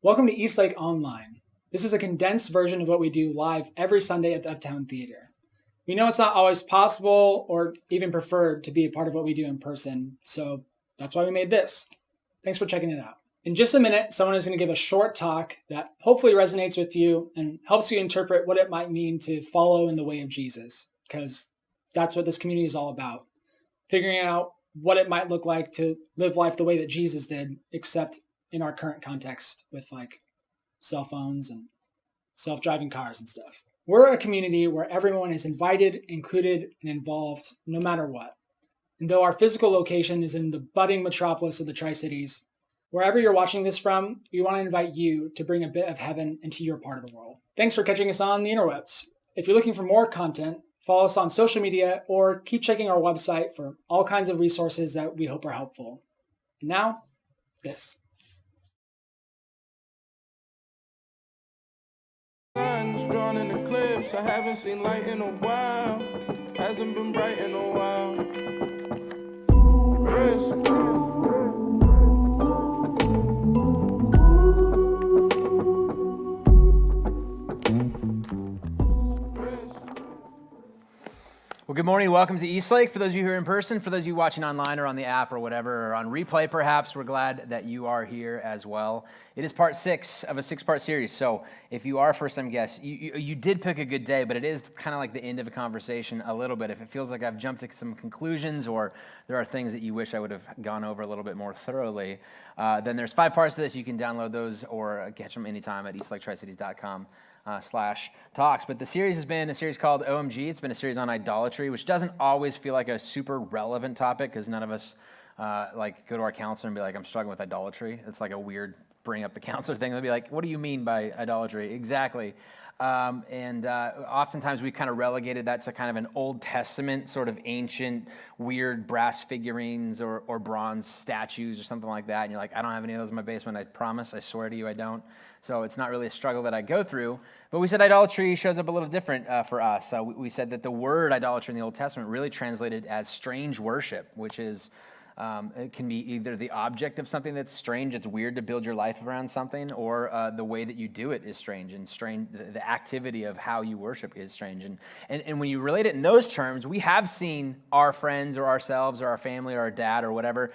Welcome to Eastlake Online. This is a condensed version of what we do live every Sunday at the Uptown Theater. We know it's not always possible or even preferred to be a part of what we do in person, so that's why we made this. Thanks for checking it out. In just a minute, someone is going to give a short talk that hopefully resonates with you and helps you interpret what it might mean to follow in the way of Jesus, because that's what this community is all about. Figuring out what it might look like to live life the way that Jesus did, except in our current context with like cell phones and self-driving cars and stuff. We're a community where everyone is invited, included, and involved no matter what. And though our physical location is in the budding metropolis of the Tri-Cities, wherever you're watching this from, we want to invite you to bring a bit of heaven into your part of the world. Thanks for catching us on the interwebs. If you're looking for more content, follow us on social media or keep checking our website for all kinds of resources that we hope are helpful. And now, this. Sun's drawn in eclipse. I haven't seen light in a while. Hasn't been bright in a while. Risk. Well, good morning. Welcome to Eastlake. For those of you who are in person, for those of you watching online or on the app or whatever, or on replay perhaps, we're glad that you are here as well. It is part 6 of a 6-part series. So if you are a first-time guest, you did pick a good day, but it is kind of like the end of a conversation a little bit. If it feels like I've jumped to some conclusions or there are things that you wish I would have gone over a little bit more thoroughly, then there's 5 parts to this. You can download those or catch them anytime at eastlaketricities.com. /talks. But the series has been a series called OMG. It's been a series on idolatry, which doesn't always feel like a super relevant topic because none of us go to our counselor and be like, I'm struggling with idolatry. It's like a weird bring up the counselor thing. They'll be like, what do you mean by idolatry? Exactly. Oftentimes we kind of relegated that to kind of an Old Testament sort of ancient, weird brass figurines or bronze statues or something like that. And you're like, I don't have any of those in my basement. I promise. I swear to you I don't. So it's not really a struggle that I go through. But we said idolatry shows up a little different for us. We said that the word idolatry in the Old Testament really translated as strange worship, which is it can be either the object of something that's strange, it's weird to build your life around something, or the way that you do it is strange, and the activity of how you worship is strange. And when you relate it in those terms, we have seen our friends or ourselves or our family or our dad or whatever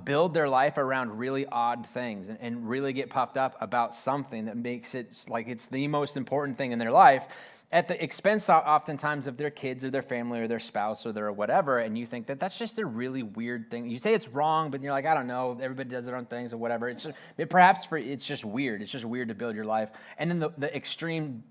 build their life around really odd things and really get puffed up about something that makes it like it's the most important thing in their life, at the expense oftentimes of their kids or their family or their spouse or their whatever, and you think that that's just a really weird thing. You say it's wrong, but you're like, I don't know, everybody does their own things or whatever. It's just weird. It's just weird to build your life. And then the extreme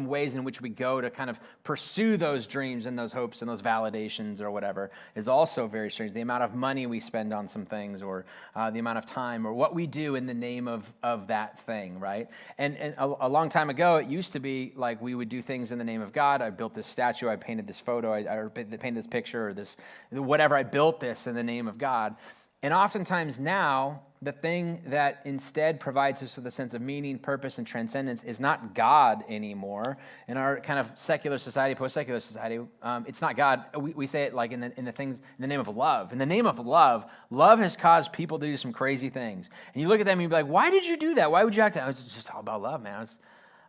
ways in which we go to kind of pursue those dreams and those hopes and those validations or whatever is also very strange. The amount of money we spend on some things, or the amount of time, or what we do in the name of that thing, right? And a long time ago, it used to be like we would do things in the name of God. I built this statue, I painted this photo, I painted this picture, or this whatever. I built this in the name of God. And oftentimes now, the thing that instead provides us with a sense of meaning, purpose, and transcendence is not God anymore. In our kind of secular society, post-secular society, it's not God. We say it like in the things, in the name of love. In the name of love, love has caused people to do some crazy things. And you look at them and you be like, why did you do that? Why would you act that? It's just all about love, man.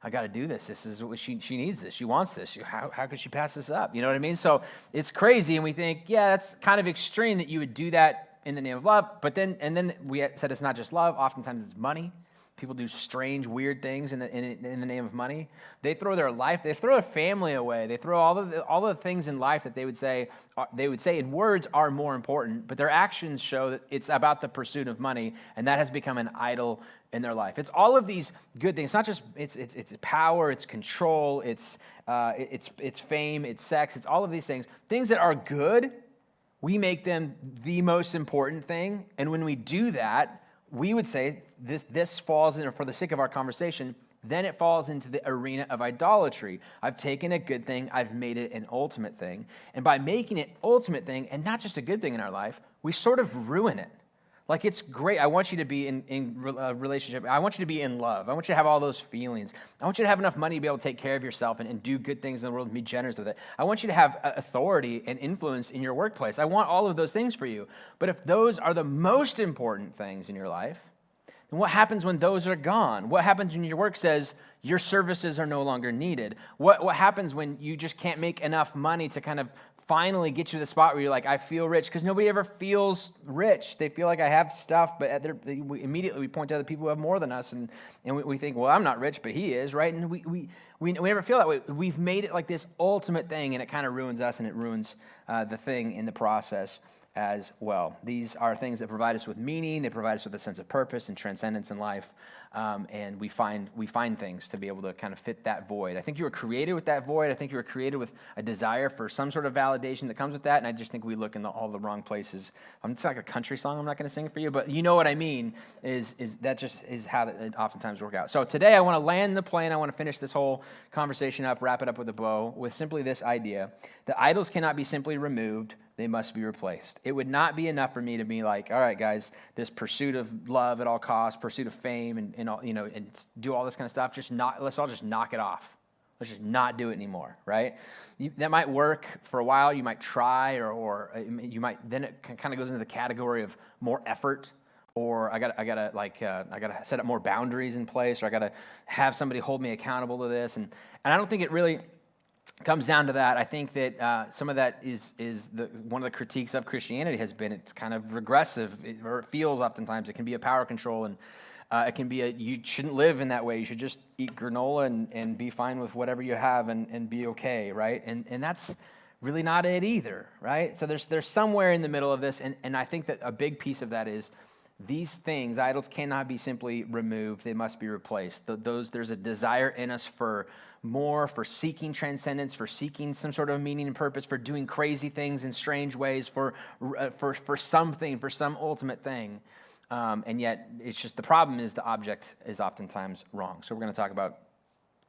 I got to do this. This is what she needs this. She wants this. How could she pass this up? You know what I mean? So it's crazy, and we think, yeah, that's kind of extreme that you would do that in the name of love. But then we said it's not just love. Oftentimes it's money. People do strange, weird things in the name of money. They throw their life, they throw their family away. They throw all of the things in life that they would say in words are more important, but their actions show that it's about the pursuit of money, and that has become an idol in their life. It's all of these good things. It's not just it's power, it's control, it's fame, it's sex, it's all of these things that are good. We make them the most important thing, and when we do that, we would say this falls in, for the sake of our conversation, then it falls into the arena of idolatry. I've taken a good thing, I've made it an ultimate thing. And by making it ultimate thing, and not just a good thing in our life, we sort of ruin it. Like, it's great. I want you to be in a relationship. I want you to be in love. I want you to have all those feelings. I want you to have enough money to be able to take care of yourself and do good things in the world and be generous with it. I want you to have authority and influence in your workplace. I want all of those things for you. But if those are the most important things in your life, And what happens when those are gone? What happens when your work says your services are no longer needed? What happens when you just can't make enough money to kind of finally get you to the spot where you're like, I feel rich? Because nobody ever feels rich. They feel like I have stuff, but immediately we point to other people who have more than us, and we think, well, I'm not rich, but he is, right? And we never feel that way. We've made it like this ultimate thing, and it kind of ruins us, and it ruins the thing in the process as well. These are things that provide us with meaning. They provide us with a sense of purpose and transcendence in life, and we find things to be able to kind of fit that void. I think you were created with that void. I think you were created with a desire for some sort of validation that comes with that, and I just think we look in all the wrong places. It's like a country song. I'm not going to sing it for you, but you know what I mean. Is that just is how it oftentimes work out. So today I want to land the plane. I want to finish this whole conversation up, wrap it up with a bow, with simply this idea that idols cannot be simply removed. They must be replaced. It would not be enough for me to be like, all right, guys, this pursuit of love at all costs, pursuit of fame, and all, and do all this kind of stuff. Let's all just knock it off. Let's just not do it anymore, right? That might work for a while. You might try, or you might. Then it kind of goes into the category of more effort, or I gotta set up more boundaries in place, or I gotta have somebody hold me accountable to this, and I don't think it really comes down to that. I think that some of that is one of the critiques of Christianity has been it's kind of regressive, or it feels oftentimes it can be a power control, and it can be you shouldn't live in that way. You should just eat granola and be fine with whatever you have and be okay, right? And that's really not it either, right? So there's somewhere in the middle of this, and I think that a big piece of that is these things, idols, cannot be simply removed. They must be replaced. There's a desire in us for more, for seeking transcendence, for seeking some sort of meaning and purpose, for doing crazy things in strange ways, for something, for some ultimate thing. And yet, it's just the problem is the object is oftentimes wrong. So we're going to talk about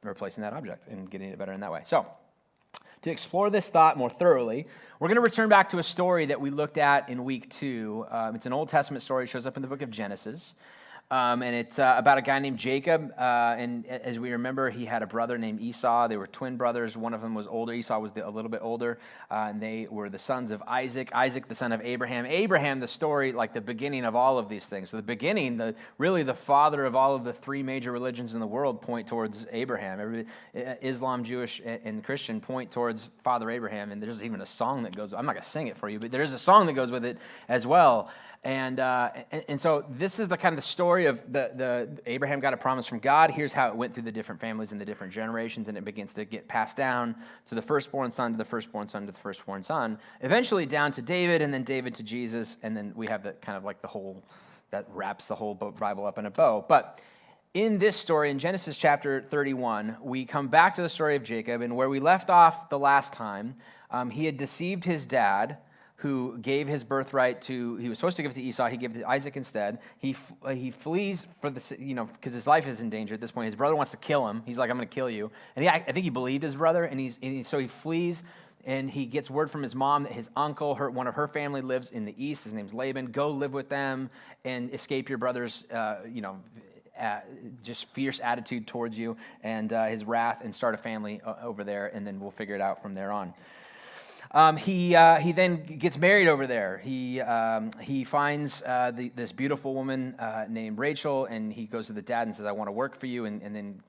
replacing that object and getting it better in that way. So to explore this thought more thoroughly, we're going to return back to a story that we looked at in week 2. It's an Old Testament story. It shows up in the book of Genesis. And it's about a guy named Jacob. And as we remember, he had a brother named Esau. They were twin brothers. One of them was older. Esau was a little bit older. And they were the sons of Isaac. Isaac, the son of Abraham. Abraham, the story, like the beginning of all of these things. So the beginning, really the father of all of the 3 major religions in the world point towards Abraham. Islam, Jewish, and Christian point towards Father Abraham. And there's even a song that goes, I'm not going to sing it for you, but there's a song that goes with it as well. And so this is the kind of the story of the Abraham got a promise from God. Here's how it went through the different families and the different generations, and it begins to get passed down to the firstborn son, to the firstborn son, to the firstborn son, eventually down to David, and then David to Jesus, and then we have that kind of like the whole, that wraps the whole Bible up in a bow. But in this story, in Genesis chapter 31, we come back to the story of Jacob, and where we left off the last time, he had deceived his dad, who gave his birthright he was supposed to give it to Esau, he gave it to Isaac instead. He flees for because his life is in danger at this point. His brother wants to kill him. He's like, I'm going to kill you. And I think he believed his brother, so he flees, and he gets word from his mom that his uncle, one of her family, lives in the east. His name's Laban. Go live with them and escape your brother's, just fierce attitude towards you and his wrath, and start a family over there, and then we'll figure it out from there on. He then gets married over there. He finds this beautiful woman named Rachel, and he goes to the dad and says, I want to work for you, and then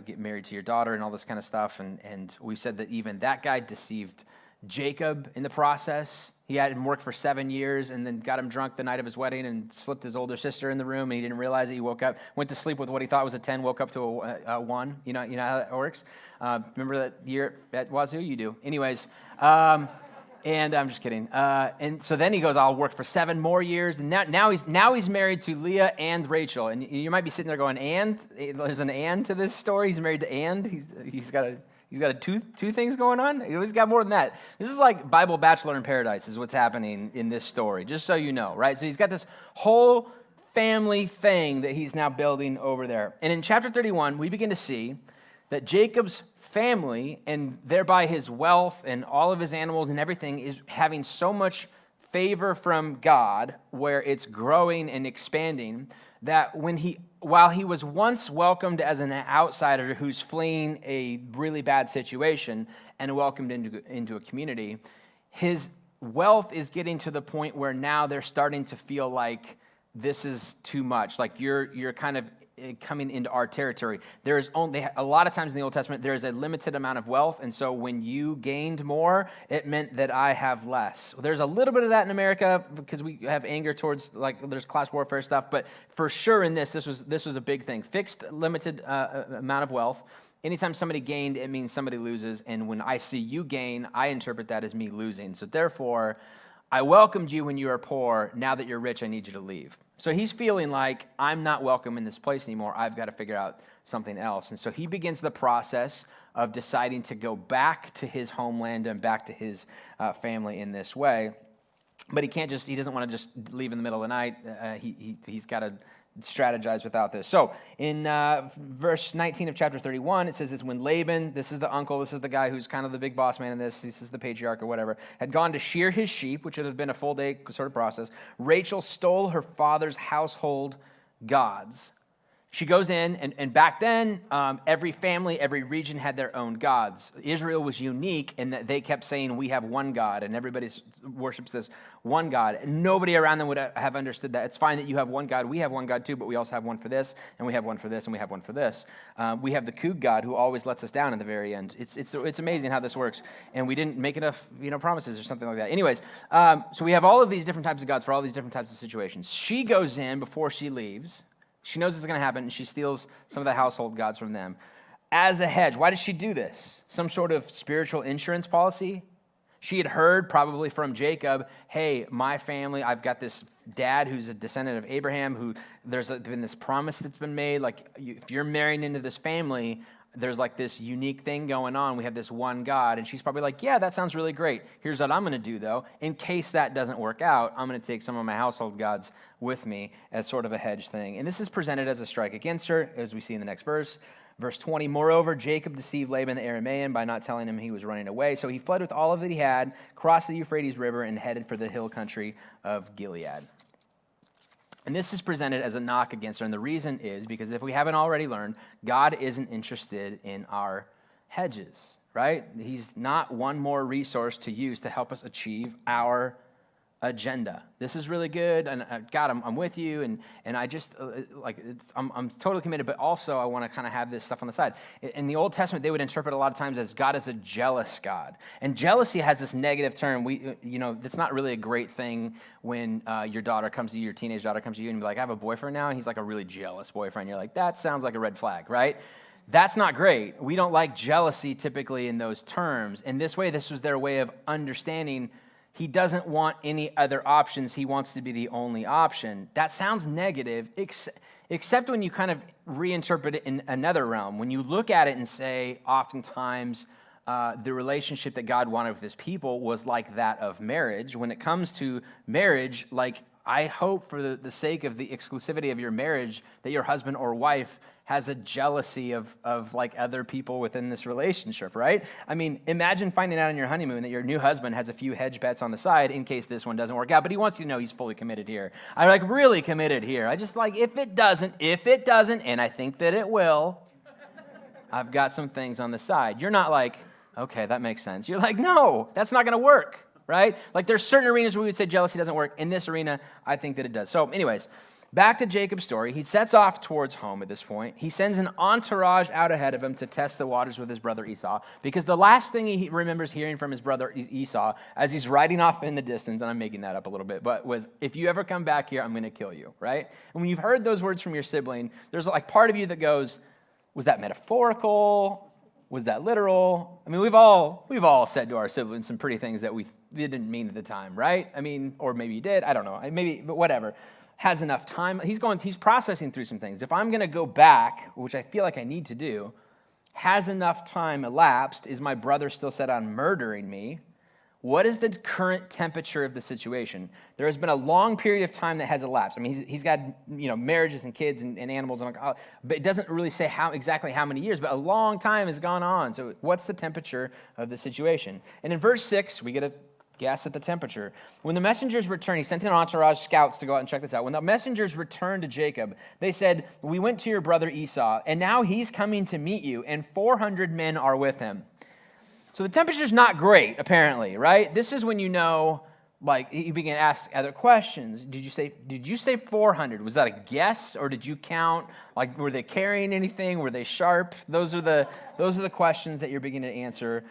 get married to your daughter and all this kind of stuff. And we said that even that guy deceived Jacob in the process. He had him work for 7 years and then got him drunk the night of his wedding and slipped his older sister in the room, and he didn't realize it. He woke up, went to sleep with what he thought was a 10, woke up to a 1. You know how that works? Remember that year at Wazoo? You do. Anyways, and I'm just kidding. And so then he goes, I'll work for 7 more years. And now he's married to Leah and Rachel. And you might be sitting there going, and? There's an and to this story? He's married to and? He's got two things going on? He's got more than that. This is like Bible Bachelor in Paradise is what's happening in this story, just so you know, right? So he's got this whole family thing that he's now building over there. And in chapter 31, we begin to see that Jacob's family, and thereby his wealth and all of his animals and everything, is having so much favor from God, where it's growing and expanding, that while he was once welcomed as an outsider who's fleeing a really bad situation and welcomed into a community, his wealth is getting to the point where now they're starting to feel like this is too much. Like you're kind of coming into our territory. There is only a lot of times in the Old Testament there is a limited amount of wealth, and so when you gained more, it meant that I have less. There's a little bit of that in America because we have anger towards there's class warfare stuff, but for sure in this was a big thing. Fixed limited amount of wealth. Anytime somebody gained, it means somebody loses, and when I see you gain, I interpret that as me losing. So therefore, I welcomed you when you were poor. Now that you're rich, I need you to leave. So he's feeling like, I'm not welcome in this place anymore. I've got to figure out something else. And so he begins the process of deciding to go back to his homeland and back to his family in this way. But he doesn't want to just leave in the middle of the night. He's got to strategize without this. So in verse 19 of chapter 31, it says it's when Laban, this is the uncle, this is the guy who's kind of the big boss man in this is the patriarch or whatever, had gone to shear his sheep, which would have been a full day sort of process. Rachel stole her father's household gods. She goes in, and back then, every family, every region had their own gods. Israel was unique in that they kept saying, we have one God, and everybody worships this one God. And nobody around them would have understood that. It's fine that you have one God. We have one God too, but we also have one for this, and we have one for this, and we have one for this. We have the Coog God who always lets us down at the very end. It's amazing how this works, and we didn't make enough promises or something like that. Anyways, so we have all of these different types of gods for all these different types of situations. She goes in before she leaves. She knows it's going to happen, and she steals some of the household gods from them. As a hedge, why does she do this? Some sort of spiritual insurance policy? She had heard probably from Jacob, hey, my family, I've got this dad who's a descendant of Abraham, who there's been this promise that's been made, like if you're marrying into this family, there's like this unique thing going on. We have this one God. And she's probably like, yeah, that sounds really great. Here's what I'm going to do, though. In case that doesn't work out, I'm going to take some of my household gods with me as sort of a hedge thing. And this is presented as a strike against her, as we see in the next verse. Verse 20, moreover, Jacob deceived Laban the Aramean by not telling him he was running away. So he fled with all of that he had, crossed the Euphrates River, and headed for the hill country of Gilead. And this is presented as a knock against her. And the reason is because if we haven't already learned, God isn't interested in our hedges, right? He's not one more resource to use to help us achieve our agenda. This is really good, and God, I'm with you, and I just I'm totally committed. But also, I want to kind of have this stuff on the side. In the Old Testament, they would interpret a lot of times as God is a jealous God, and jealousy has this negative term. It's not really a great thing when your daughter comes to you, your teenage daughter comes to you, and you're like, I have a boyfriend now, and he's like a really jealous boyfriend. You're like, that sounds like a red flag, right? That's not great. We don't like jealousy typically in those terms. In this way, this was their way of understanding. He doesn't want any other options. He wants to be the only option. That sounds negative, except when you kind of reinterpret it in another realm. When you look at it and say, oftentimes, the relationship that God wanted with his people was like that of marriage. When it comes to marriage, I hope for the sake of the exclusivity of your marriage that your husband or wife has a jealousy of other people within this relationship, right? I mean, imagine finding out on your honeymoon that your new husband has a few hedge bets on the side in case this one doesn't work out, but he wants you to know he's fully committed here. I'm really committed here. I just if it doesn't, and I think that it will, I've got some things on the side. You're not like, okay, that makes sense. You're like, no, that's not going to work, right? There's certain arenas where we would say jealousy doesn't work. In this arena, I think that it does. So anyways, back to Jacob's story. He sets off towards home at this point. He sends an entourage out ahead of him to test the waters with his brother Esau, because the last thing he remembers hearing from his brother Esau as he's riding off in the distance, and I'm making that up a little bit, but was, if you ever come back here, I'm going to kill you, right? And when you've heard those words from your sibling, there's part of you that goes, was that metaphorical? Was that literal? I mean, we've all said to our siblings some pretty things that we didn't mean at the time, right? I mean, or maybe you did. I don't know. Maybe, but whatever. Has enough time. He's processing through some things. If I'm going to go back, which I feel like I need to do, has enough time elapsed? Is my brother still set on murdering me? What is the current temperature of the situation? There has been a long period of time that has elapsed. I mean, he's got marriages and kids and animals, but it doesn't really say exactly how many years, but a long time has gone on. So what's the temperature of the situation? And in verse 6, we get a guess at the temperature. When the messengers returned, he sent an entourage scouts to go out and check this out. When the messengers returned to Jacob, they said, we went to your brother Esau, and now he's coming to meet you, and 400 men are with him. So the temperature's not great, apparently, right? This is when you know Like, he began to ask other questions. Did you say 400? Was that a guess, or did you count? Like, were they carrying anything? Were they sharp? Those are the questions that you're beginning to answer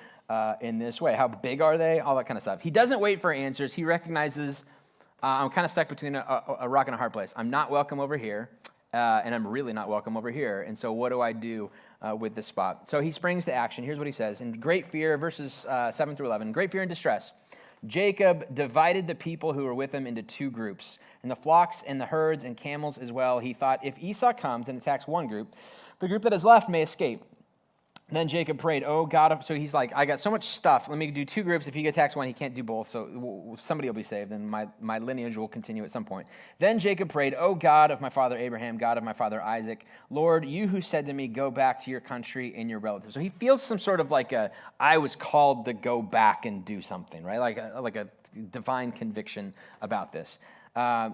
in this way. How big are they? All that kind of stuff. He doesn't wait for answers. He recognizes, I'm kind of stuck between a rock and a hard place. I'm not welcome over here, and I'm really not welcome over here. And so what do I do with this spot? So he springs to action. Here's what he says. In great fear, verses 7 through 11, great fear and distress, Jacob divided the people who were with him into two groups, and the flocks and the herds and camels as well. He thought, if Esau comes and attacks one group, the group that is left may escape. Then Jacob prayed, oh God, so he's like, I got so much stuff. Let me do two groups. If he attacks one, he can't do both. So somebody will be saved, and my lineage will continue at some point. Then Jacob prayed, oh God of my father Abraham, God of my father Isaac, Lord, you who said to me, go back to your country and your relatives. So he feels some sort of like I was called to go back and do something, right? Like a divine conviction about this.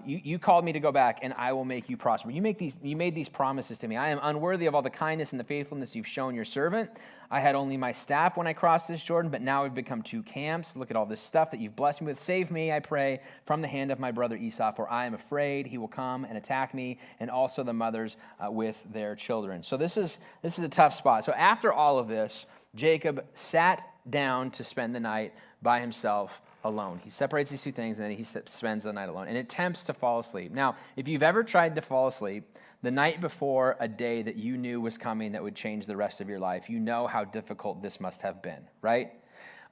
You called me to go back, and I will make you prosper. You made these promises to me. I am unworthy of all the kindness and the faithfulness you've shown your servant. I had only my staff when I crossed this Jordan, but now we've become two camps. Look at all this stuff that you've blessed me with. Save me, I pray, from the hand of my brother Esau, for I am afraid he will come and attack me, and also the mothers with their children. So this is a tough spot. So after all of this, Jacob sat down to spend the night by himself alone. He separates these two things, and then he spends the night alone and attempts to fall asleep. Now, if you've ever tried to fall asleep the night before a day that you knew was coming that would change the rest of your life, you know how difficult this must have been, right?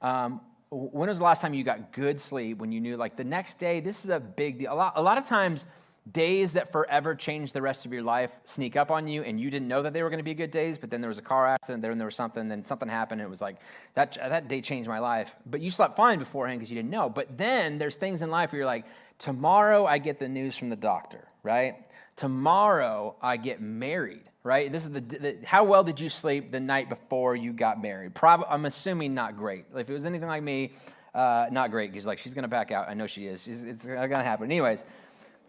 When was the last time you got good sleep when you knew, like, the next day, this is a big deal. A lot of times, days that forever change the rest of your life sneak up on you, and you didn't know that they were going to be good days, but then there was a car accident, then there was something, then something happened, and it was like, that day changed my life. But you slept fine beforehand because you didn't know. But then there's things in life where you're like, tomorrow I get the news from the doctor, right? Tomorrow I get married, right? This is how well did you sleep the night before you got married? I'm assuming not great. If it was anything like me, not great, because like, she's going to back out. I know she is. It's going to happen. Anyways,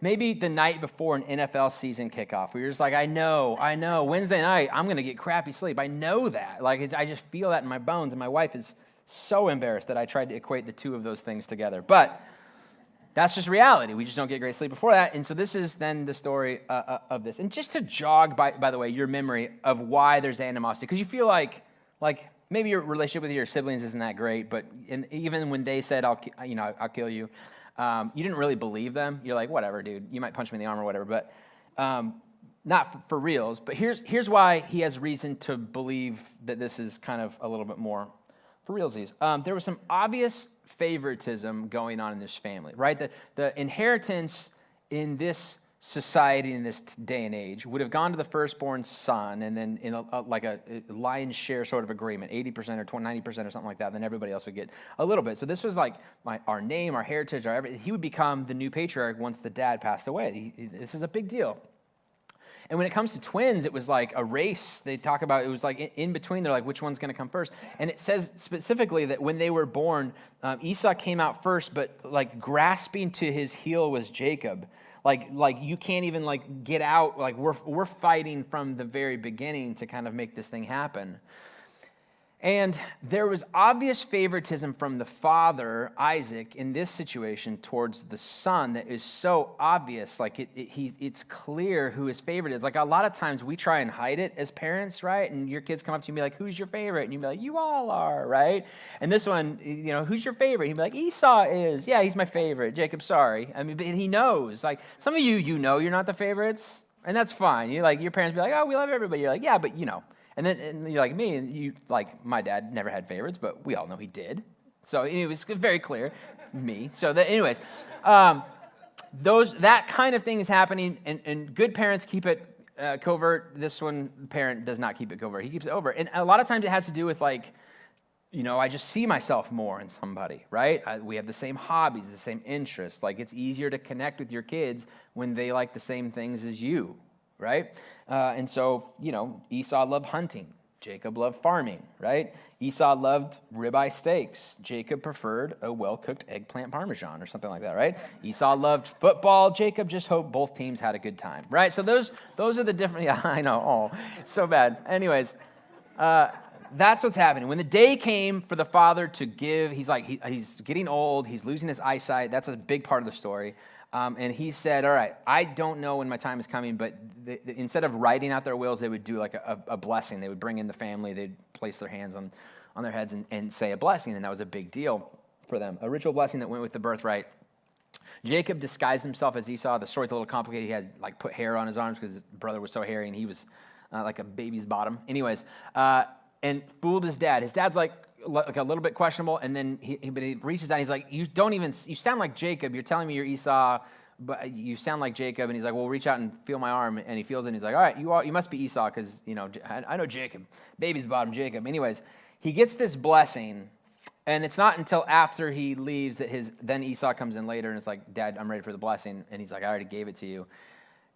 maybe the night before an NFL season kickoff, where you're just like, I know, Wednesday night, I'm going to get crappy sleep. I know that. Like, I just feel that in my bones, and my wife is so embarrassed that I tried to equate the two of those things together. But that's just reality. We just don't get great sleep before that. And so this is then the story of this. And just to jog, by the way, your memory of why there's animosity, because you feel like maybe your relationship with your siblings isn't that great, but even when they said, I'll kill you, you didn't really believe them. You're like, whatever, dude. You might punch me in the arm or whatever, but not for reals. But here's why he has reason to believe that this is kind of a little bit more for realsies. There was some obvious favoritism going on in this family, right? The inheritance in this society in this day and age would have gone to the firstborn son, and then in a lion's share sort of agreement, 80% or 90% or something like that, then everybody else would get a little bit. So this was like our name, our heritage, our everything. He would become the new patriarch once the dad passed away. This is a big deal. And when it comes to twins, it was like a race. They talk about, it was like in between, they're like, which one's going to come first? And it says specifically that when they were born, Esau came out first, but like grasping to his heel was Jacob. Like you can't even like get out. Like we're fighting from the very beginning to kind of make this thing happen. And there was obvious favoritism from the father, Isaac, in this situation towards the son that is so obvious. Like it's clear who his favorite is. Like a lot of times we try and hide it as parents, right? And your kids come up to you and be like, who's your favorite? And you'd be like, you all are, right? And this one, who's your favorite? He'd be like, Esau is. Yeah, he's my favorite. Jacob, sorry. I mean, but he knows. Like some of you you're not the favorites, and that's fine. You like your parents be like, oh, we love everybody. You're like, yeah, but And you're like me, and you like my dad never had favorites, but we all know he did. So it was very clear, it's me. So anyways, that kind of thing is happening, and good parents keep it covert. This one parent does not keep it covert; he keeps it overt. And a lot of times it has to do with like, I just see myself more in somebody, right? We have the same hobbies, the same interests. Like it's easier to connect with your kids when they like the same things as you. Right? And so, Esau loved hunting. Jacob loved farming, right? Esau loved ribeye steaks. Jacob preferred a well-cooked eggplant parmesan or something like that, right? Esau loved football. Jacob just hoped both teams had a good time, right? So those are the different, yeah, I know. Oh, it's so bad. Anyways, that's what's happening. When the day came for the father to give, he's like, he's getting old, he's losing his eyesight. That's a big part of the story. And he said, all right, I don't know when my time is coming, but instead of writing out their wills, they would do like a blessing. They would bring in the family, they'd place their hands on their heads and say a blessing, and that was a big deal for them. A ritual blessing that went with the birthright. Jacob disguised himself as Esau. The story's a little complicated. He had like put hair on his arms because his brother was so hairy, and he was like a baby's bottom. Anyways, and fooled his dad. His dad's like a little bit questionable, and then he reaches out and he's like, you sound like Jacob. You're telling me you're Esau, but you sound like Jacob. And he's like, well, reach out and feel my arm. And he feels it, and he's like, all right, you must be Esau because, I know Jacob. Baby's bottom Jacob. Anyways, he gets this blessing, and it's not until after he leaves that then Esau comes in later, and it's like, Dad, I'm ready for the blessing. And he's like, I already gave it to you.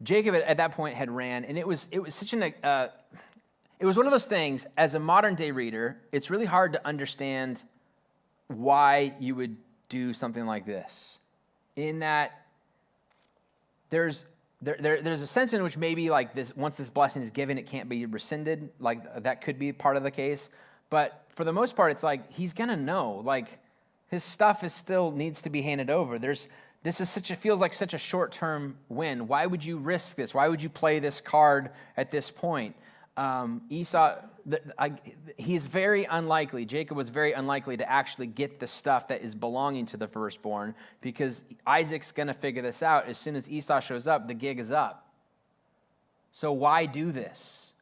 Jacob at that point had ran, and it was such it was one of those things, as a modern day reader, it's really hard to understand why you would do something like this. In that there's a sense in which maybe like this, once this blessing is given, it can't be rescinded. Like that could be part of the case. But for the most part, it's like he's gonna know. Like his stuff still needs to be handed over. Feels like such a short-term win. Why would you risk this? Why would you play this card at this point? Esau, he's very unlikely. Jacob was very unlikely to actually get the stuff that is belonging to the firstborn, because Isaac's going to figure this out. As soon as Esau shows up, the gig is up. So why do this?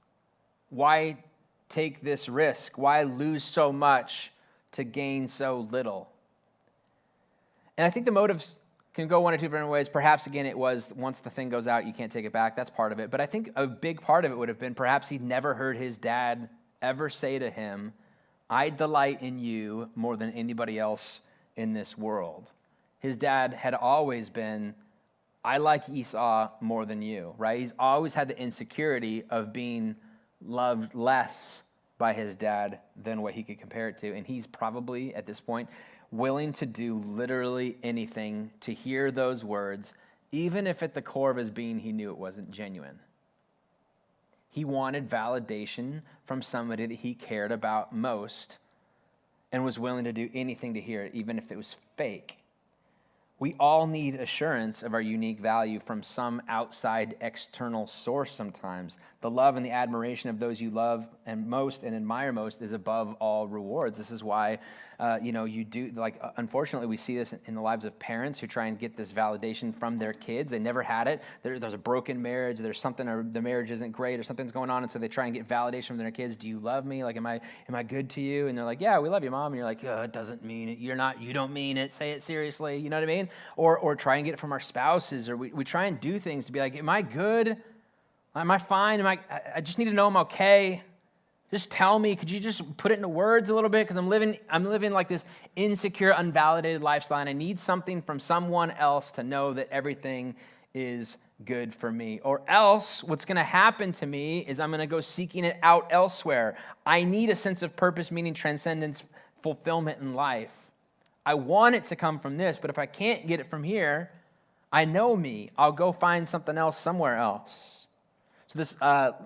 Why take this risk? Why lose so much to gain so little? And I think the motives can go one or two different ways. Perhaps, again, it was once the thing goes out, you can't take it back. That's part of it. But I think a big part of it would have been perhaps he'd never heard his dad ever say to him, I delight in you more than anybody else in this world. His dad had always been, I like Esau more than you, right? He's always had the insecurity of being loved less by his dad than what he could compare it to. And he's probably, at this point, willing to do literally anything to hear those words, even if at the core of his being he knew it wasn't genuine. He wanted validation from somebody that he cared about most and was willing to do anything to hear it, even if it was fake. We all need assurance of our unique value from some outside external source sometimes. The love and the admiration of those you love and most and admire most is above all rewards. This is why, you do, unfortunately, we see this in the lives of parents who try and get this validation from their kids. They never had it. There's a broken marriage. There's something, or the marriage isn't great, or something's going on, and so they try and get validation from their kids. Do you love me? Like, am I good to you? And they're like, yeah, we love you, Mom. And you're like, oh, it doesn't mean it. You don't mean it. Say it seriously. You know what I mean? Or try and get it from our spouses, or we try and do things to be like, am I good? Am I fine? I just need to know I'm okay. Just tell me. Could you just put it into words a little bit? Because I'm living like this insecure, unvalidated lifestyle, and I need something from someone else to know that everything is good for me. Or else what's going to happen to me is I'm going to go seeking it out elsewhere. I need a sense of purpose, meaning transcendence, fulfillment in life. I want it to come from this, but if I can't get it from here, I know me. I'll go find something else somewhere else. So this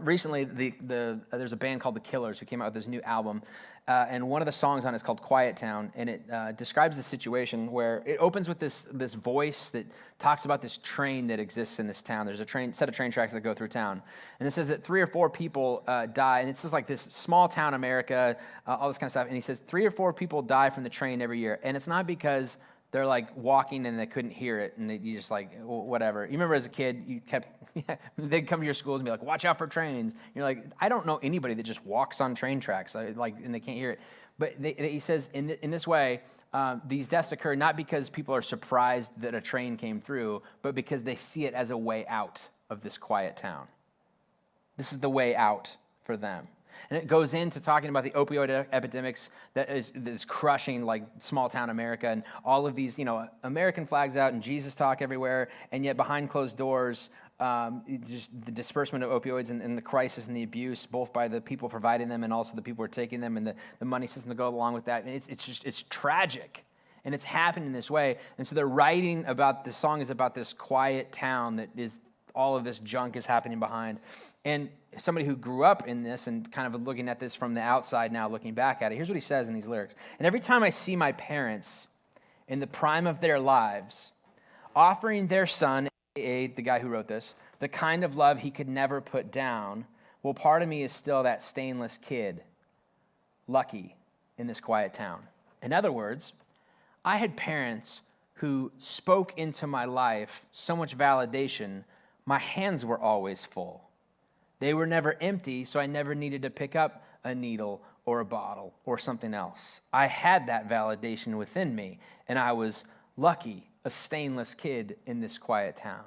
recently, there's a band called The Killers who came out with this new album, and one of the songs on it is called Quiet Town, and it describes the situation where it opens with this voice that talks about this train that exists in this town. There's a set of train tracks that go through town, and it says that 3 or 4 people die, and it's just like this small town America, all this kind of stuff, and he says 3 or 4 people die from the train every year, and it's not because they're like walking and they couldn't hear it, and you just like, whatever. You remember as a kid, they'd come to your schools and be like, watch out for trains. You're like, I don't know anybody that just walks on train tracks, and they can't hear it. But he says, in this way, these deaths occur not because people are surprised that a train came through, but because they see it as a way out of this quiet town. This is the way out for them. And it goes into talking about the opioid epidemics that is crushing like small town America, and all of these, American flags out and Jesus talk everywhere, and yet behind closed doors, just the disbursement of opioids and the crisis and the abuse, both by the people providing them and also the people who are taking them, and the money system to go along with that. And it's tragic. And it's happened in this way. And so they're writing about, this song is about this quiet town that is all of this junk is happening behind. And somebody who grew up in this and kind of looking at this from the outside now, looking back at it, here's what he says in these lyrics. And every time I see my parents in the prime of their lives, offering their son, a.k.a. the guy who wrote this, the kind of love he could never put down, well, part of me is still that stainless kid, lucky in this quiet town. In other words, I had parents who spoke into my life so much validation, my hands were always full. They were never empty, so I never needed to pick up a needle or a bottle or something else. I had that validation within me, and I was lucky, a stainless kid in this quiet town,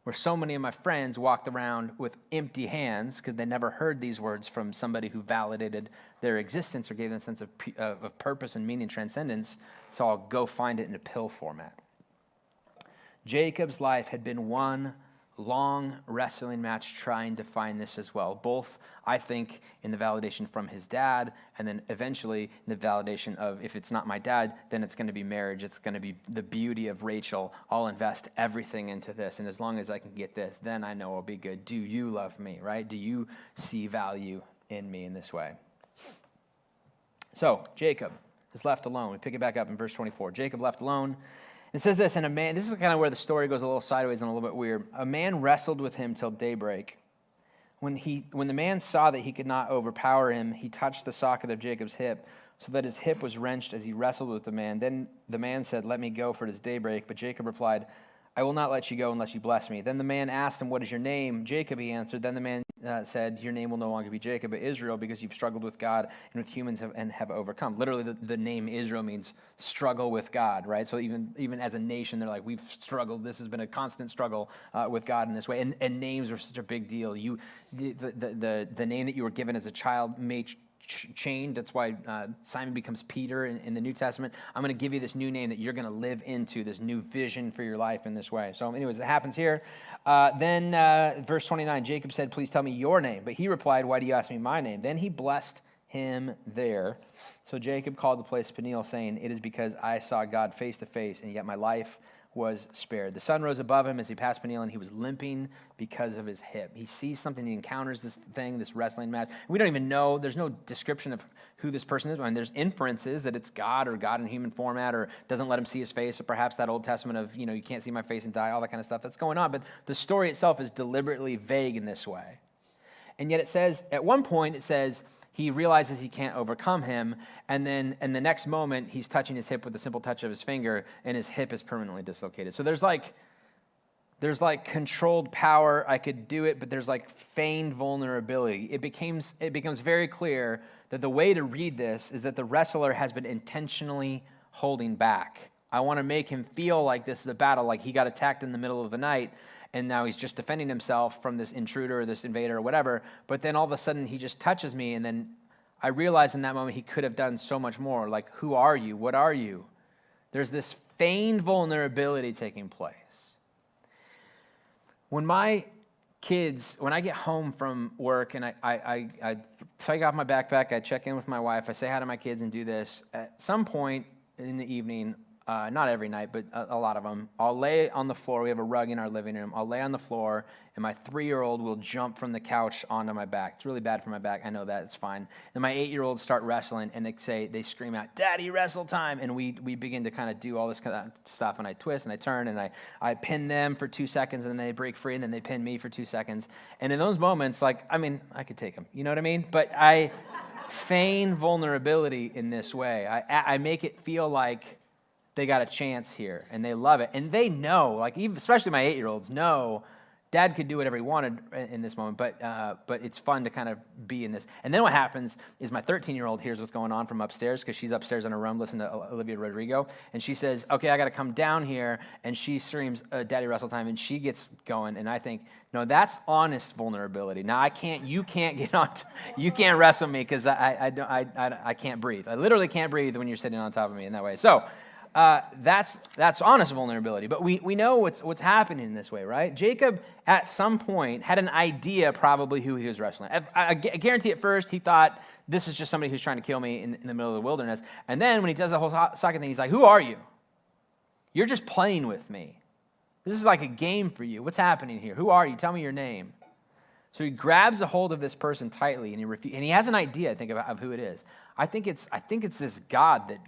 where so many of my friends walked around with empty hands because they never heard these words from somebody who validated their existence or gave them a sense of purpose and meaning and transcendence, so I'll go find it in a pill format. Jacob's life had been one long wrestling match trying to find this as well, both, I think, in the validation from his dad, and then eventually in the validation of, if it's not my dad, then it's going to be marriage, it's going to be the beauty of Rachel. I'll invest everything into this, and as long as I can get this, then I know I'll be good. Do you love me, right? Do you see value in me in this way? So, Jacob is left alone. We pick it back up in verse 24. Jacob left alone. It says this, and a man, this is kind of where the story goes a little sideways and a little bit weird. A man wrestled with him till daybreak. When the man saw that he could not overpower him, he touched the socket of Jacob's hip, so that his hip was wrenched as he wrestled with the man. Then the man said, "Let me go, for it is daybreak." But Jacob replied, "I will not let you go unless you bless me." Then the man asked him, "What is your name?" "Jacob," he answered. Then the man said, "Your name will no longer be Jacob, but Israel, because you've struggled with God and with humans and have overcome." Literally, the name Israel means struggle with God, right? So even as a nation, they're like, we've struggled. This has been a constant struggle with God in this way. And names are such a big deal. The name that you were given as a child may change. That's why Simon becomes Peter in the New Testament. I'm going to give you this new name that you're going to live into, this new vision for your life in this way. So anyways, it happens here. Then verse 29, Jacob said, "Please tell me your name." But he replied, "Why do you ask me my name?" Then he blessed him there. So Jacob called the place Peniel, saying, "It is because I saw God face to face, and yet my life was spared." The sun rose above him as he passed Peniel, and he was limping because of his hip. He sees something, he encounters this thing, this wrestling match. We don't even know, there's no description of who this person is. I mean, there's inferences that it's God or God in human format, or doesn't let him see his face, or perhaps that Old Testament of, you can't see my face and die, all that kind of stuff that's going on. But the story itself is deliberately vague in this way. And yet it says, at one point it says, he realizes he can't overcome him, and then in the next moment, he's touching his hip with a simple touch of his finger, and his hip is permanently dislocated. So there's like controlled power, I could do it, but there's like feigned vulnerability. It becomes very clear that the way to read this is that the wrestler has been intentionally holding back. I want to make him feel like this is a battle, like he got attacked in the middle of the night, and now he's just defending himself from this intruder or this invader or whatever, but then all of a sudden he just touches me, and then I realize in that moment he could have done so much more. Like, who are you? What are you? There's this feigned vulnerability taking place. When I get home from work and I take off my backpack, I check in with my wife, I say hi to my kids and do this, at some point in the evening, not every night, but a lot of them, I'll lay on the floor. We have a rug in our living room. I'll lay on the floor, and my 3-year-old will jump from the couch onto my back. It's really bad for my back. I know that. It's fine. And my 8-year-olds start wrestling, and they scream out, "Daddy, wrestle time!" And we begin to kind of do all this kind of stuff, and I twist, and I turn, and I pin them for 2 seconds, and then they break free, and then they pin me for 2 seconds. And in those moments, I could take them. You know what I mean? But I feign vulnerability in this way. I make it feel like they got a chance here, and they love it. And they know, especially my 8-year-olds know, Dad could do whatever he wanted in this moment, but it's fun to kind of be in this. And then what happens is my 13-year-old hears what's going on from upstairs, because she's upstairs in her room listening to Olivia Rodrigo, and she says, "Okay, I got to come down here," and she screams, "Daddy, wrestle time," and she gets going, and I think, no, that's honest vulnerability. Now, you can't you can't wrestle me, because I can't breathe. I literally can't breathe when you're sitting on top of me in that way. So, that's honest vulnerability. But we know what's happening in this way, right? Jacob, at some point, had an idea probably who he was wrestling. I guarantee at first he thought, this is just somebody who's trying to kill me in the middle of the wilderness. And then when he does the whole socket thing, he's like, "Who are you? You're just playing with me. This is like a game for you. What's happening here? Who are you? Tell me your name. So he grabs a hold of this person tightly, and he has an idea, I think, of who it is. I think it's this God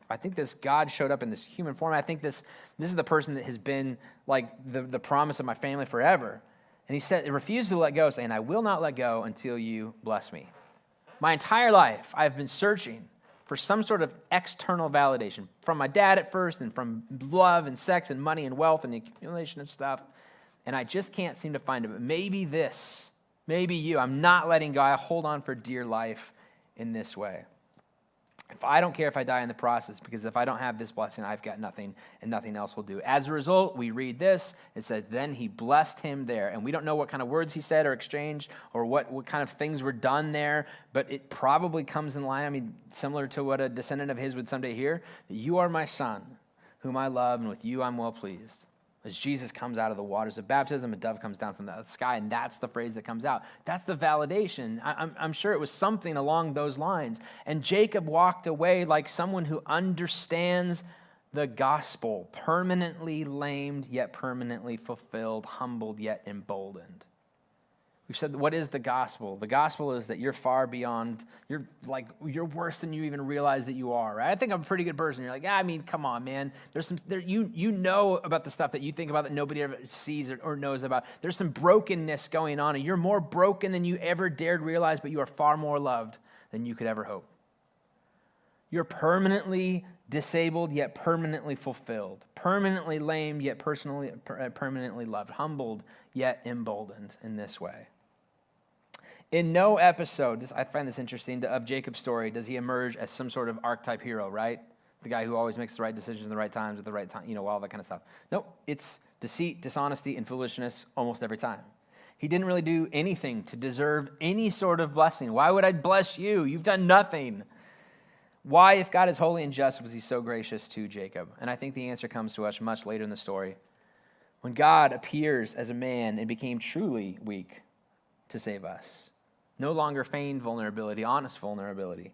I think this God showed up in this human form. I think this is the person that has been like the promise of my family forever. And he said, refused to let go, saying, I will not let go until you bless me. My entire life, I've been searching for some sort of external validation from my dad at first, and from love and sex and money and wealth and the accumulation of stuff. And I just can't seem to find it. But maybe you, I'm not letting go. I hold on for dear life in this way. If I don't care if I die in the process, because if I don't have this blessing, I've got nothing, and nothing else will do. As a result, we read this. It says, then he blessed him there. And we don't know what kind of words he said or exchanged, or what kind of things were done there, but it probably comes in line, similar to what a descendant of his would someday hear, that you are my son, whom I love, and with you I'm well pleased. As Jesus comes out of the waters of baptism, a dove comes down from the sky, and that's the phrase that comes out. That's the validation. I'm sure it was something along those lines. And Jacob walked away like someone who understands the gospel, permanently lamed, yet permanently fulfilled, humbled, yet emboldened. We've said, what is the gospel? The gospel is that you're far beyond, you're worse than you even realize that you are, right? I think I'm a pretty good person. You're like, come on, man. You know about the stuff that you think about that nobody ever sees or knows about. There's some brokenness going on, and you're more broken than you ever dared realize, but you are far more loved than you could ever hope. You're permanently disabled, yet permanently fulfilled. Permanently lame, yet permanently loved. Humbled, yet emboldened in this way. In no episode, I find this interesting, of Jacob's story, does he emerge as some sort of archetype hero, right? The guy who always makes the right decisions in the right times at the right time, all that kind of stuff. Nope, it's deceit, dishonesty, and foolishness almost every time. He didn't really do anything to deserve any sort of blessing. Why would I bless you? You've done nothing. Why, if God is holy and just, was he so gracious to Jacob? And I think the answer comes to us much later in the story. When God appears as a man and became truly weak to save us. No longer feigned vulnerability, honest vulnerability.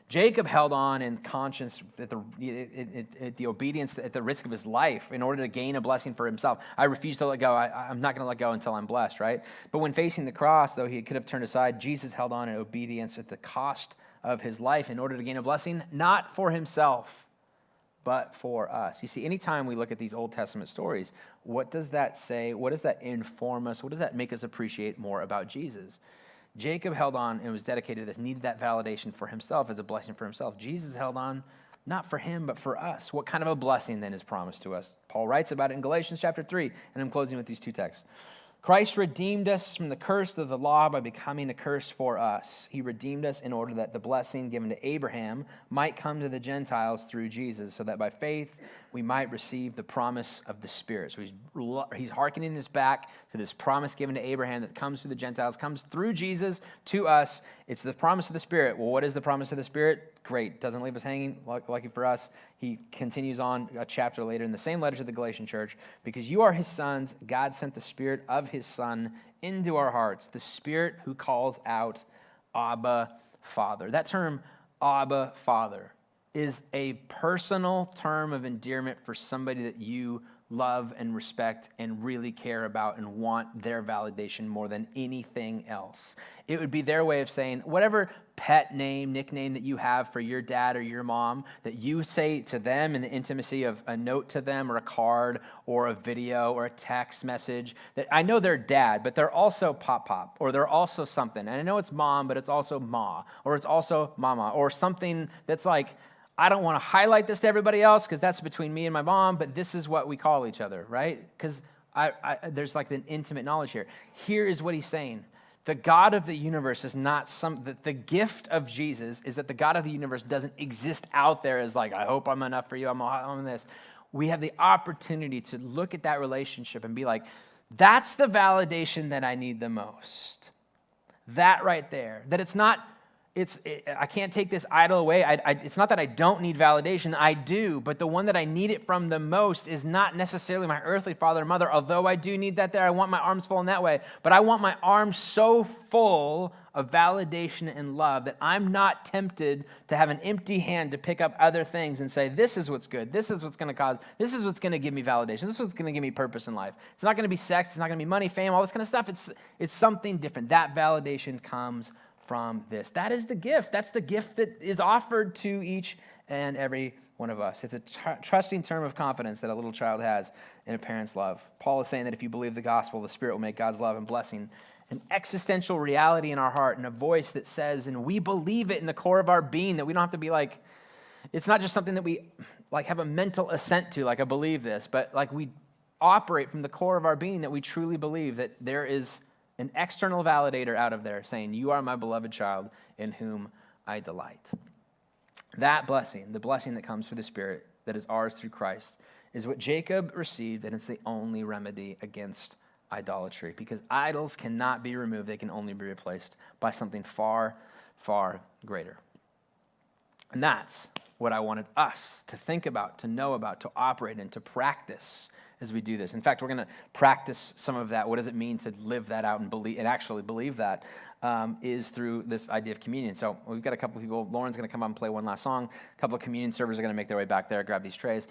Jacob held on in conscience at the obedience at the risk of his life in order to gain a blessing for himself. I refuse to let go. I'm not going to let go until I'm blessed, right? But when facing the cross, though he could have turned aside, Jesus held on in obedience at the cost of his life in order to gain a blessing, not for himself, but for us. You see, anytime we look at these Old Testament stories, what does that say? What does that inform us? What does that make us appreciate more about Jesus? Jacob held on and was dedicated to this, needed that validation for himself as a blessing for himself. Jesus held on not for him, but for us. What kind of a blessing then is promised to us? Paul writes about it in Galatians chapter 3, and I'm closing with these two texts. Christ redeemed us from the curse of the law by becoming a curse for us. He redeemed us in order that the blessing given to Abraham might come to the Gentiles through Jesus, so that by faith we might receive the promise of the Spirit. So he's hearkening this back to this promise given to Abraham that comes through the Gentiles, comes through Jesus to us. It's the promise of the Spirit. Well, what is the promise of the Spirit? Great. Doesn't leave us hanging, lucky for us. He continues on a chapter later in the same letter to the Galatian church. Because you are his sons, God sent the Spirit of his Son into our hearts, the Spirit who calls out, Abba, Father. That term, Abba, Father, is a personal term of endearment for somebody that you love and respect and really care about and want their validation more than anything else. It would be their way of saying, whatever pet name, nickname that you have for your dad or your mom, that you say to them in the intimacy of a note to them or a card or a video or a text message, that I know they're dad, but they're also pop, or they're also something. And I know it's mom, but it's also ma, or it's also mama, or something that's like, I don't want to highlight this to everybody else because that's between me and my mom, but this is what we call each other, right? Because there's like an intimate knowledge here. Here is what he's saying. The God of the universe is not the gift of Jesus is that the God of the universe doesn't exist out there as like, I hope I'm enough for you, I'm on this. We have the opportunity to look at that relationship and be like, that's the validation that I need the most. That right there. That it's not I can't take this idol away. It's not that I don't need validation. I do, but the one that I need it from the most is not necessarily my earthly father or mother, although I do need that there. I want my arms full in that way, but I want my arms so full of validation and love that I'm not tempted to have an empty hand to pick up other things and say, this is what's good. This is what's going to cause, this is what's going to give me validation. This is what's going to give me purpose in life. It's not going to be sex. It's not going to be money, fame, all this kind of stuff. It's something different. That validation comes from this. That is the gift. That's the gift that is offered to each and every one of us. It's a trusting term of confidence that a little child has in a parent's love. Paul is saying that if you believe the gospel, the Spirit will make God's love and blessing an existential reality in our heart and a voice that says, and we believe it in the core of our being, that we don't have to be like, it's not just something that we like have a mental assent to, like I believe this, but like we operate from the core of our being that we truly believe that there is an external validator out of there saying, you are my beloved child in whom I delight. That blessing, the blessing that comes through the Spirit that is ours through Christ, is what Jacob received, and it's the only remedy against idolatry, because idols cannot be removed. They can only be replaced by something far, far greater. And that's what I wanted us to think about, to know about, to operate in, to practice as we do this. In fact, we're going to practice some of that. What does it mean to live that out and believe and actually believe that is through this idea of communion. So we've got a couple of people. Lauren's going to come up and play one last song. A couple of communion servers are going to make their way back there, grab these trays.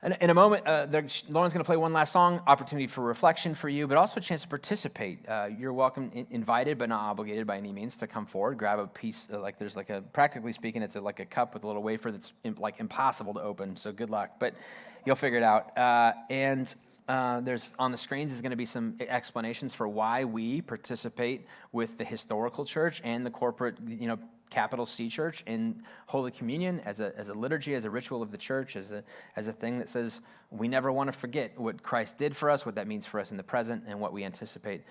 And in a moment, Lauren's going to play one last song, opportunity for reflection for you, but also a chance to participate. You're welcome, invited, but not obligated by any means to come forward, grab a piece, like there's like a, practically speaking, it's like a cup with a little wafer that's like impossible to open, so good luck, but you'll figure it out. There's on the screens is going to be some explanations for why we participate with the historical church and the corporate, capital C church in Holy Communion as a liturgy, as a ritual of the church, as a thing that says we never want to forget what Christ did for us, what that means for us in the present, and what we anticipate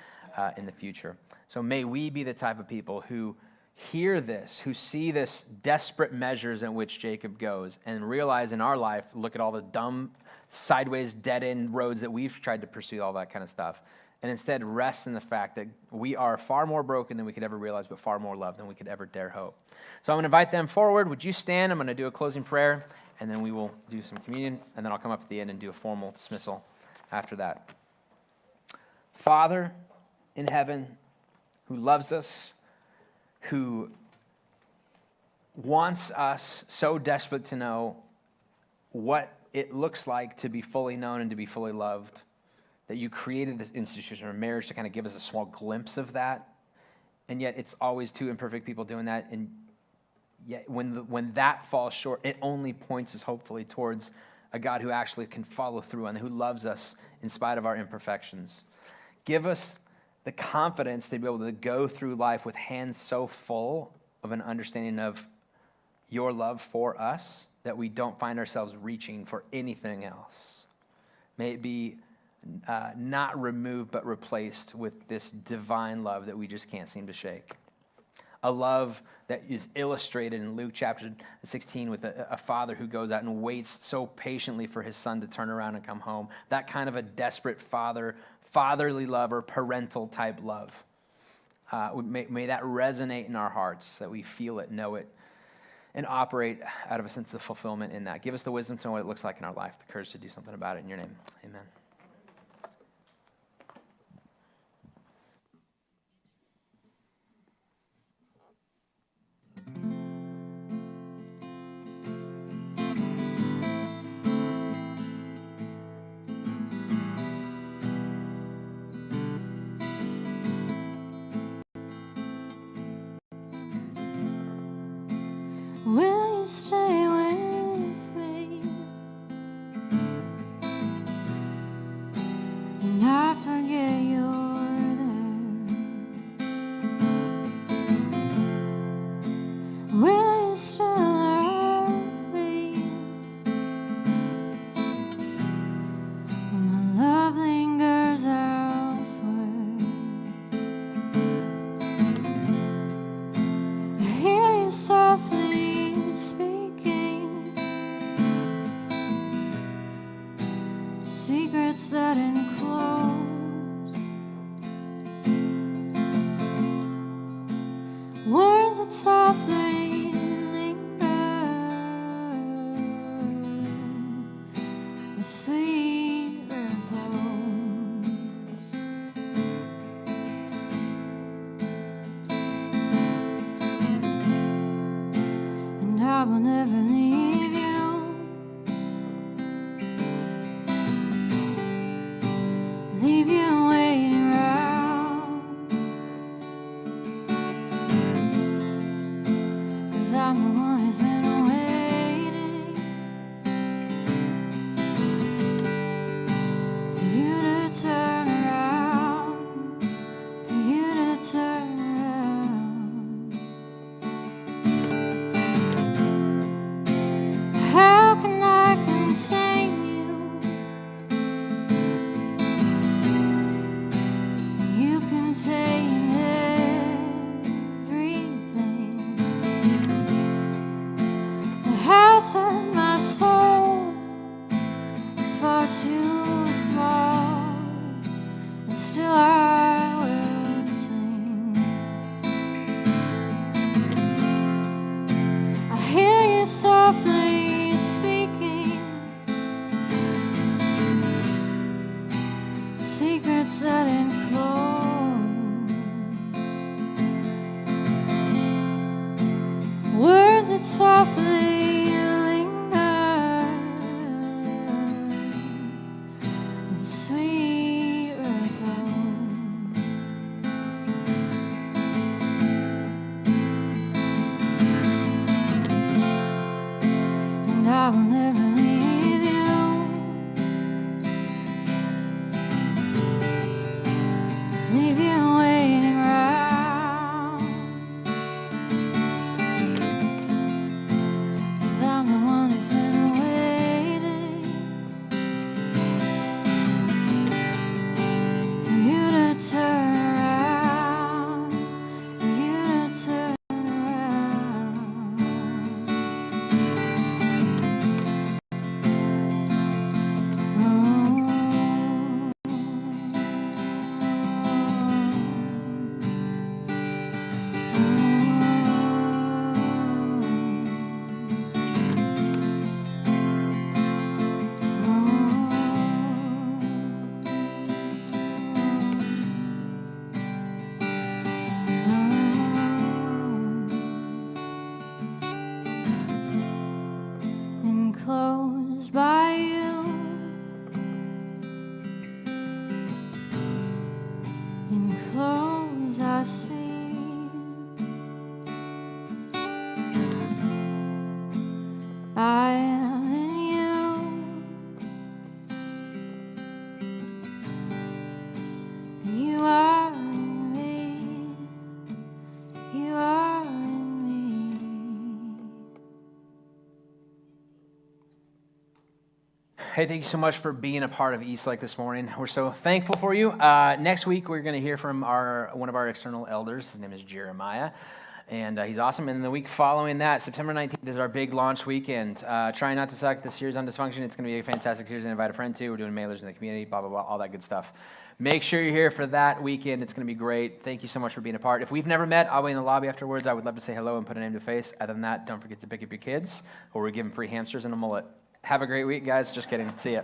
in the future. So may we be the type of people who hear this, who see this desperate measures in which Jacob goes, and realize in our life, look at all the dumb, sideways, dead-end roads that we've tried to pursue, all that kind of stuff, and instead rest in the fact that we are far more broken than we could ever realize, but far more loved than we could ever dare hope. So I'm going to invite them forward. Would you stand? I'm going to do a closing prayer, and then we will do some communion, and then I'll come up at the end and do a formal dismissal after that. Father in heaven, who loves us, who wants us so desperate to know what it looks like to be fully known and to be fully loved, that you created this institution of marriage to kind of give us a small glimpse of that. And yet it's always two imperfect people doing that. And yet when that falls short, it only points us hopefully towards a God who actually can follow through and who loves us in spite of our imperfections. Give us the confidence to be able to go through life with hands so full of an understanding of your love for us that we don't find ourselves reaching for anything else. May it be not removed but replaced with this divine love that we just can't seem to shake. A love that is illustrated in Luke chapter 16 with a father who goes out and waits so patiently for his son to turn around and come home. That kind of a desperate fatherly love or parental type love. May that resonate in our hearts, that we feel it, know it, and operate out of a sense of fulfillment in that. Give us the wisdom to know what it looks like in our life, the courage to do something about it. In your name, amen. Will you stay with me and not forget you're there? Will you still love me when my love lingers elsewhere? I hear you softly speak that softly linger with sweet repose. And I will never leave you, leave you waiting around, 'cause I'm the one who's been waiting for you to turn around, for you to turn around. How can I contain you? You contain everything. The house of my soul is far too small, and still I will sing. I hear you softly speaking secrets that enclose, words that softly linger with sweet repose. And I will never leave you, leave you waiting around, 'cause I'm the one who's been waiting for you to turn around, for you to turn around. Enclosed by you, enclosed I see I am in you, and you are in me, you are in me. Hey, thank you so much for being a part of Eastlake this morning. We're so thankful for you. Next week, we're going to hear from one of our external elders. His name is Jeremiah, and he's awesome. And the week following that, September 19th, is our big launch weekend. Try not to suck the series on dysfunction. It's going to be a fantastic series to invite a friend to. We're doing mailers in the community, blah, blah, blah, all that good stuff. Make sure you're here for that weekend. It's going to be great. Thank you so much for being a part. If we've never met, I'll be in the lobby afterwards. I would love to say hello and put a name to face. Other than that, don't forget to pick up your kids, or we're giving free hamsters and a mullet. Have a great week, guys. Just kidding. See ya.